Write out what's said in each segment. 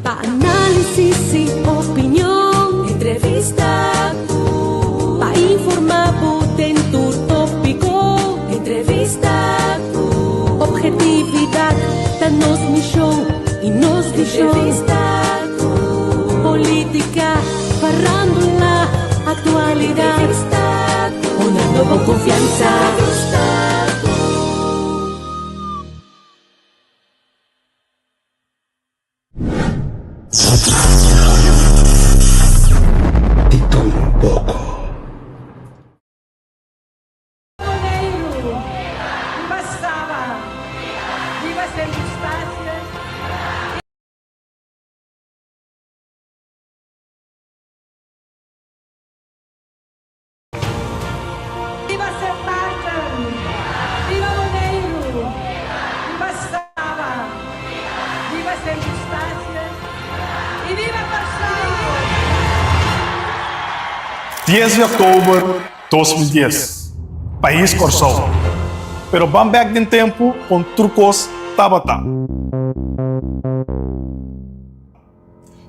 Pa' análisis y opinión, entrevista, pa' informar potente tópico, entrevista, objetividad, danos misión y nos entrevista, política, farándula, actualidad, una nueva confianza. De todo un poco. Viva Saba! Viva San Eustacia! Viva San Martin! Viva Moneiro! Viva Saba! Viva San Eustacia! E viva Corsão! 10 de outubro de 2010, País Corsão. Pero vamos back em tempo com trucos Tabata.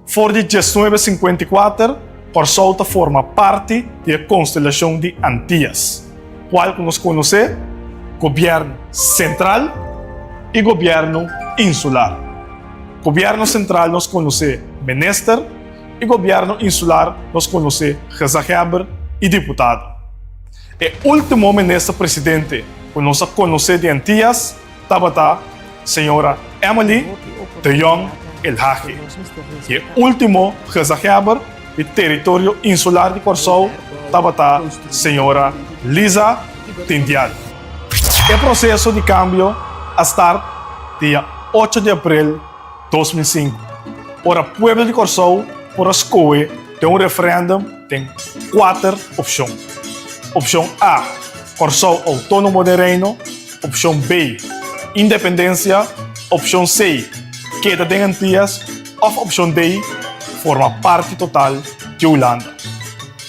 For de 1954, Corsão forma parte da constelação de Antillas, qual nos conhece governo central e governo insular. Governo central nos conhece minister e governo insular nos conhece rezageber e deputado. O último ministro-presidente que nos conhece de Antillas estava senhora Emily de Jong El Hage. E o último rezageber do território insular de Corsão estava senhora Lisa Tindial. O processo de cambio a start dia 8 de abril de 2005. Para o povo de Corsão, para escolher de referendum, tem 4 opções. Opção A, Corsão autônomo de reino. Opção B, independência. Opção C, queda de Antillas. Ou opção D, forma parte total de Holanda.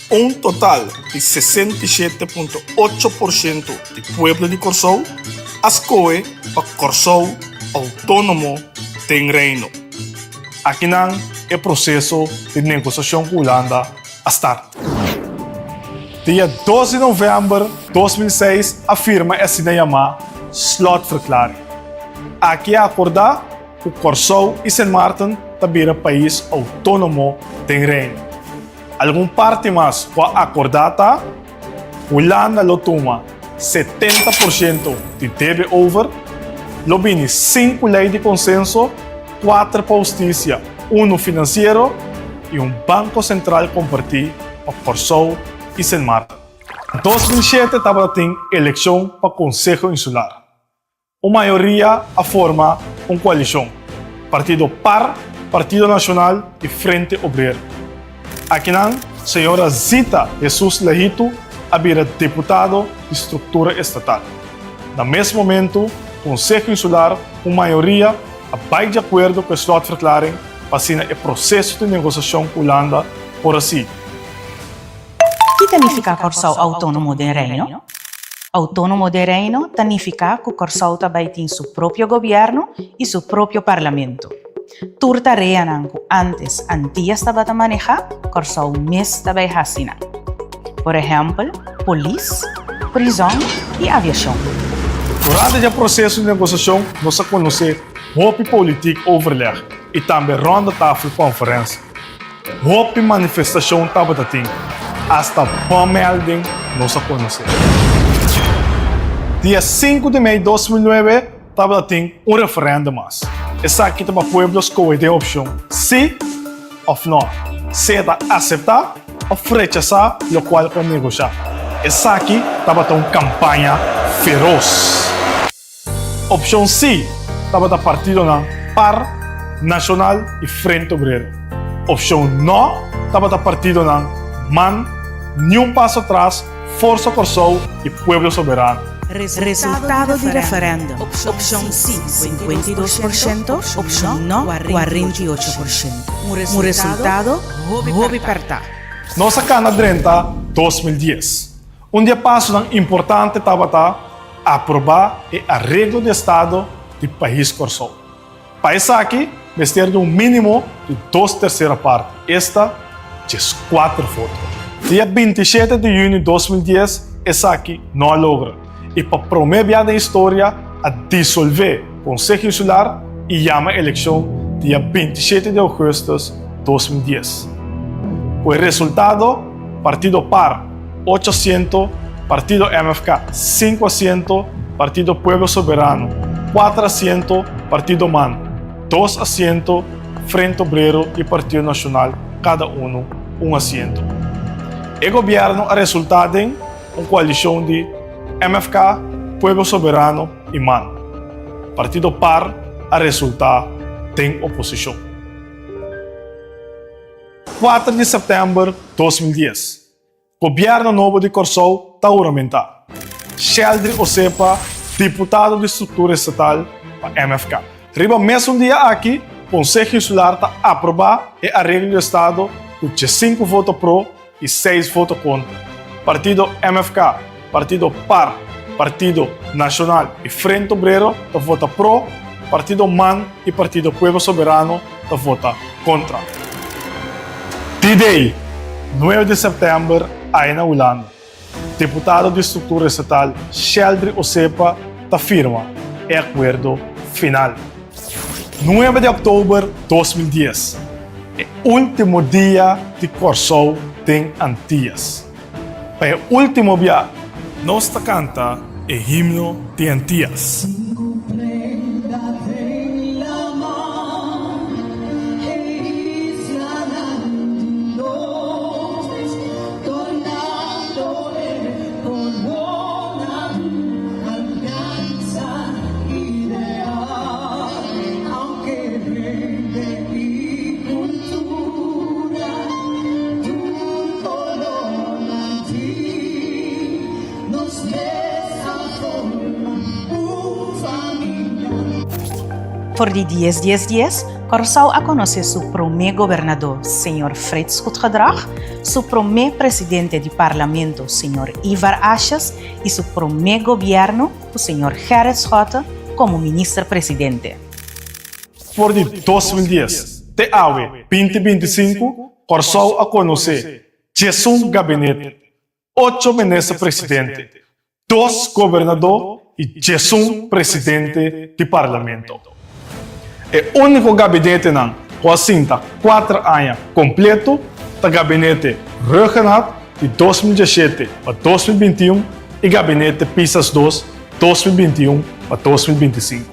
Um total de 67,8% do povo de Corsão escolhe para Corsão autônomo de reino. Aqui não é processo de negociação com a Holanda a start. Dia 12 de novembro de 2006, a firma é chamada Slotverklaring. Aqui é acordar que Corsão e Sint Maarten também é país autônomo de reino. Algum parte mais com a acordata, Holanda lo toma 70% de deve over, lo vini 5 leis de consenso, 4 para justiça, 1 financeiro e banco central compartido para Corsão e Sint Maarten. Em 2007 estava tendo eleição para o Conselho Insular. A maioria a forma uma coalição, Partido PAR, Partido Nacional e Frente Obrero. Aqui não, senhora Zita Jesus Lehito havia deputado de estrutura estatal. No mesmo momento, o Conselho Insular, com maioria, vai de acordo com a Slotverklaring, para o processo de negociação com a Holanda por assim. O que significa Corsão autônomo de reino? Autônomo de reino significa que Corsão também tem seu próprio governo e seu próprio parlamento. Turta reanan que antes Antillas estava a manejar, Corsão mes também assina. Por exemplo, polícia, prisão e aviação. Durante o processo de negociação, nós conhecemos Hope Politik Overleg e também Ronda Tafel Conferência. Hope Manifestação Tabatating, hasta Bommelding nós conhecemos. Dia 5 de maio de 2009, Tabatating referendo mais. Essa aqui para pueblos com a opção sim ou não. Se é aceitar ou rechazar, o qual para negociar. Essa aqui estava uma campanha feroz. Opção C estava da partido na PAR, Nacional e Frente Obrero. Opção não estava da partido na MAN, Nenhum Passo Atrás, Força Corsão e Pueblo Soberano. Resultado do referendo. Opção sim, 52%. Opção não, 48%. O resultado, vou apertar. Nossa cana 30, 2010. Dia passo importante estava aprovar o arreglo de Estado do país Corsão. País aqui vestir de um mínimo de 2/3 partes. Esta é 4 fotos. Dia 27 de junho de 2010, essa aqui não logra. E para promover a história, a dissolver o Conselho Insular e chama a eleição dia 27 de agosto de 2010. O resultado, Partido PAR 8 asientos, Partido MFK 5 asientos, Partido Pueblo Soberano 4 asientos, Partido MAN 2 asientos, Frente Obrero e Partido Nacional, cada um asiento. O governo ha resultado em uma coalição de MFK, Pueblo Soberano e MAN. Partido PAR ha resultado em oposição. 4 de setembro de 2010. Governo novo de Corsou está juramentado. Sheldry Osepa, deputado de estrutura estatal para MFK. Riba mesmo dia aqui, o Conselho Insular está aprovado e arreglo do Estado com 5 votos pro e 6 votos contra. Partido MFK, Partido PAR, Partido Nacional e Frente Obrero estão vota pro, Partido MAN e Partido Pueblo Soberano estão vota contra. D-Day, 9 de setembro, aí na Holanda. Deputado de estrutura estatal Sheldry Osepa está firma o acordo final. 9 de outubro de 2010, o último dia de Corsou em Antillas. Para o último dia, nós canta o himno de Antillas. Por die 10 Corsou a conhecer seu primeiro governador, Sr. Frits Goedgedrag, seu primeiro presidente do parlamento, Sr. Ivar Asjes, e seu primeiro governo, o Sr. Gerrit Schotten, como ministro-presidente. Por de 2010, até 2025, Corsou a conhecer 10 gabinete, 8 ministros-presidentes, 2 governadores e 10 presidente do parlamento. O único gabinete não, com cinta 4 anos completo, é o gabinete Ruggenat de 2017 para 2021 e gabinete Pisas 2 2021 para 2025.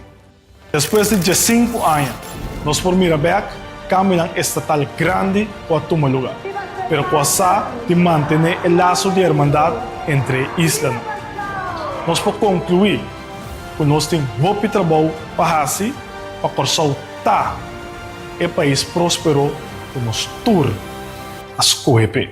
Depois de 5 anos, nós por Mirabek, caminham estatal grande para tomar lugar, pero com essa de manter o laço de irmandade entre islas. Nós podemos concluir que nós temos muito trabalho para fazer para Corsou tá, o país prosperou como tour as correpe.